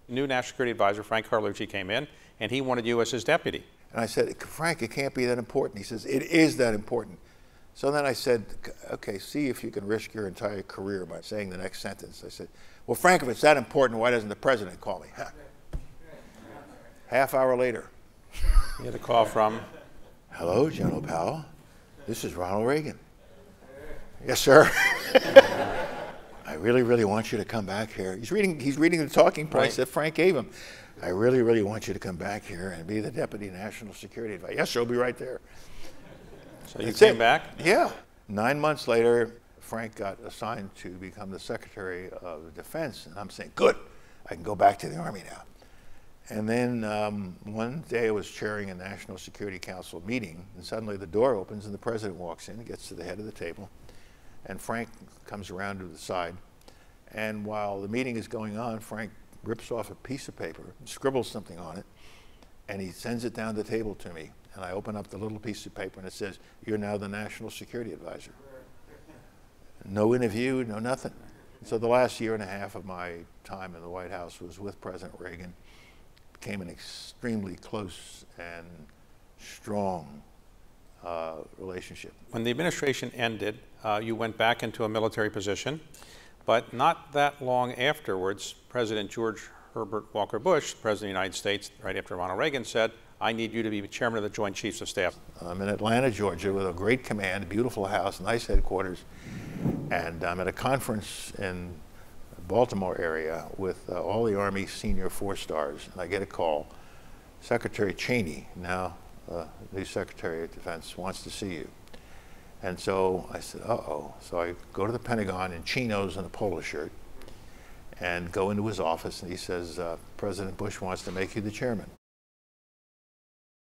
New National Security Advisor, Frank Carlucci, came in, and he wanted you as his deputy. And I said, Frank, it can't be that important. He says, it is that important. So then I said, okay, see if you can risk your entire career by saying the next sentence. I said, well, Frank, if it's that important, why doesn't the president call me? Half hour later. You had a call from? Hello, General Powell. This is Ronald Reagan. Yes, sir. I really, really want you to come back here. He's reading the talking points that Frank gave him. I really, really want you to come back here and be the Deputy National Security Advisor. Yes, sir, I'll be right there. So you came back? Yeah. 9 months later, Frank got assigned to become the Secretary of Defense, and I'm saying, good, I can go back to the Army now. And then one day I was chairing a National Security Council meeting, and suddenly the door opens and the president walks in, gets to the head of the table, and Frank comes around to the side. And while the meeting is going on, Frank rips off a piece of paper, scribbles something on it, and he sends it down the table to me. And I open up the little piece of paper and it says, you're now the National Security Advisor. No interview, no nothing. So the last year and a half of my time in the White House was with President Reagan. Became an extremely close and strong relationship. When the administration ended, you went back into a military position, but not that long afterwards, President George Herbert Walker Bush, President of the United States, right after Ronald Reagan, said, I need you to be chairman of the Joint Chiefs of Staff. I'm in Atlanta, Georgia, with a great command, a beautiful house, nice headquarters, and I'm at a conference in Baltimore area with all the Army senior 4-stars, and I get a call. Secretary Cheney, now new Secretary of Defense, wants to see you. And so I said, uh-oh. So I go to the Pentagon in chinos and a polo shirt and go into his office, and he says, President Bush wants to make you the chairman.